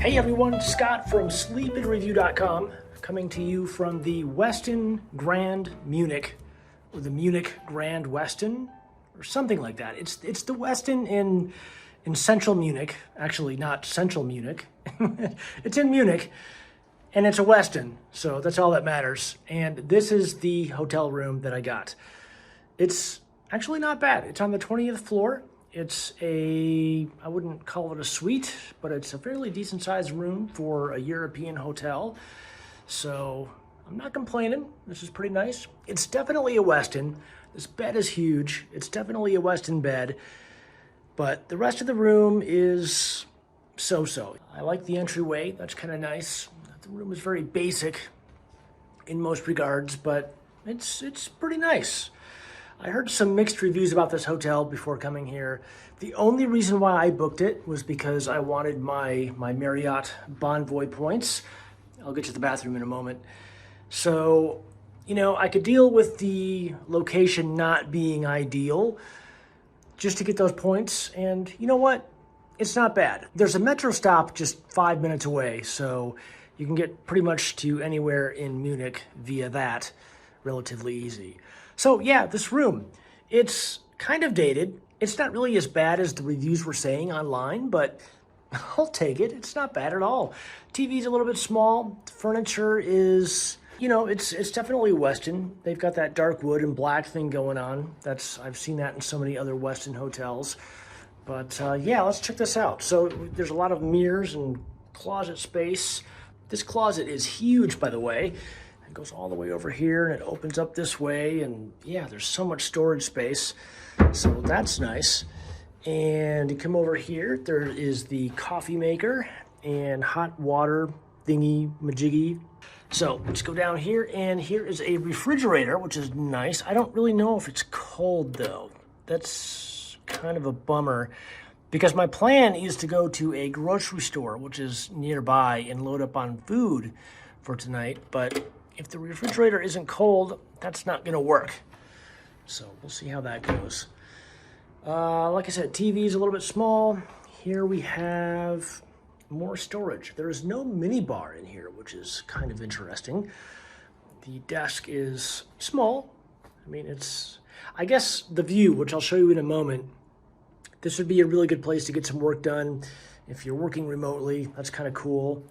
Hey everyone, Scott from sleepandreview.com coming to you from the Westin Grand Munich, or the Munich Grand Westin, or something like that. It's the Westin in central Munich, actually not central Munich. It's in Munich, and it's a Westin, so that's all that matters. And this is the hotel room that I got. It's actually not bad. It's on the 20th floor. It's I wouldn't call it a suite, but it's a fairly decent sized room for a European hotel. So I'm not complaining. This is pretty nice. It's definitely a Westin. This bed is huge. It's definitely a Westin bed, but the rest of the room is so-so. I like the entryway. That's kind of nice. The room is very basic in most regards, but it's pretty nice. I heard some mixed reviews about this hotel before coming here. The only reason why I booked it was because I wanted my Marriott Bonvoy points. I'll get to the bathroom in a moment. So, you know, I could deal with the location not being ideal just to get those points. And you know what? It's not bad. There's a metro stop just 5 minutes away, so you can get pretty much to anywhere in Munich via that relatively easy. So yeah, this room, it's kind of dated. It's not really as bad as the reviews were saying online, but I'll take it. It's not bad at all. TV's a little bit small. The furniture is, you know, it's definitely Westin. They've got that dark wood and black thing going on. I've seen that in so many other Westin hotels. But yeah, let's check this out. So there's a lot of mirrors and closet space. This closet is huge, by the way. It goes all the way over here and it opens up this way, and yeah, there's so much storage space, so that's nice. And you come over here, there is the coffee maker and hot water thingy majiggy. So let's go down here, and here is a refrigerator, which is nice. I don't really know if it's cold though. That's kind of a bummer, because my plan is to go to a grocery store which is nearby and load up on food for tonight, but if the refrigerator isn't cold, that's not gonna work. So we'll see how that goes. Like I said, TV is a little bit small. Here we have more storage. There is no mini bar in here, which is kind of interesting. The desk is small. I mean, I guess the view, which I'll show you in a moment, this would be a really good place to get some work done. If you're working remotely, that's kind of cool.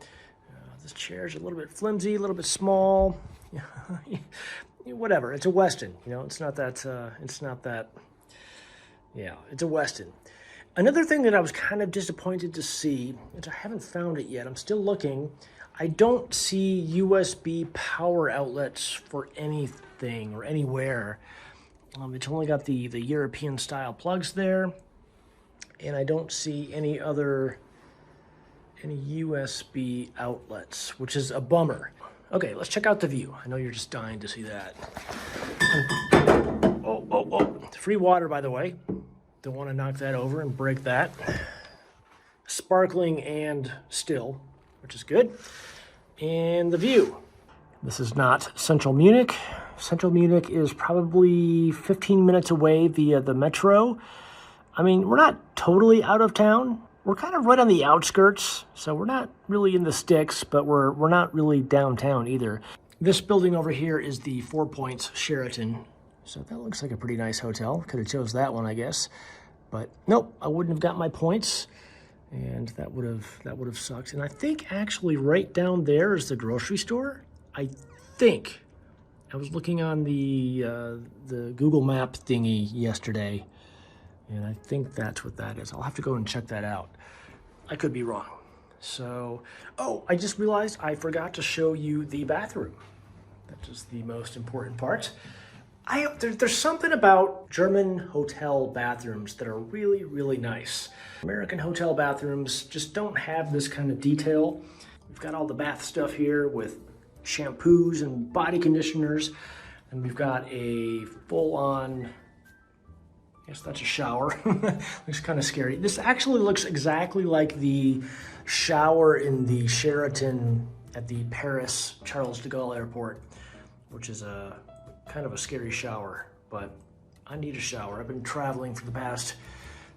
This chair's a little bit flimsy, a little bit small. Whatever, it's a Westin, you know, it's not that, yeah, it's a Westin. Another thing that I was kind of disappointed to see, which I haven't found it yet, I'm still looking, I don't see USB power outlets for anything or anywhere. It's only got the European style plugs there, and I don't see any USB outlets, which is a bummer. Okay, let's check out the view. I know you're just dying to see that. Oh, free water, by the way. Don't want to knock that over and break that. Sparkling and still, which is good. And the view. This is not central Munich. Central Munich is probably 15 minutes away via the metro. I mean, we're not totally out of town. We're kind of right on the outskirts, so we're not really in the sticks, but we're not really downtown either. This building over here is the 4 Points Sheraton, so that looks like a pretty nice hotel. Could have chose that one, I guess, but nope, I wouldn't have got my points, and that would have sucked. And I think actually right down there is the grocery store. I think I was looking on the Google Map thingy yesterday, and I think that's what that is. I'll have to go and check that out. I could be wrong. So, oh, I just realized I forgot to show you the bathroom. That is the most important part. There's something about German hotel bathrooms that are really, really nice. American hotel bathrooms just don't have this kind of detail. We've got all the bath stuff here with shampoos and body conditioners, and we've got a full-on, I guess that's a shower. Looks kind of scary. This actually looks exactly like the shower in the Sheraton at the Paris Charles de Gaulle Airport, which is a kind of a scary shower, but I need a shower. I've been traveling for the past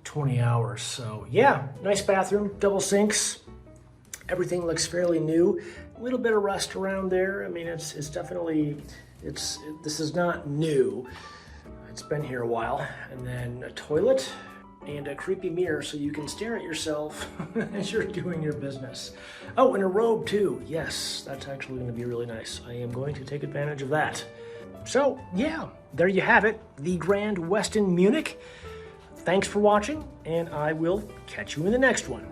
20 hours, so yeah, nice bathroom, double sinks. Everything looks fairly new. A little bit of rust around there. I mean, it's definitely, this is not new. It's been here a while. And then a toilet and a creepy mirror so you can stare at yourself as you're doing your business. Oh, and a robe too. Yes, that's actually going to be really nice. I am going to take advantage of that. So yeah, there you have it, the Grand Westin Munich. Thanks for watching, and I will catch you in the next one.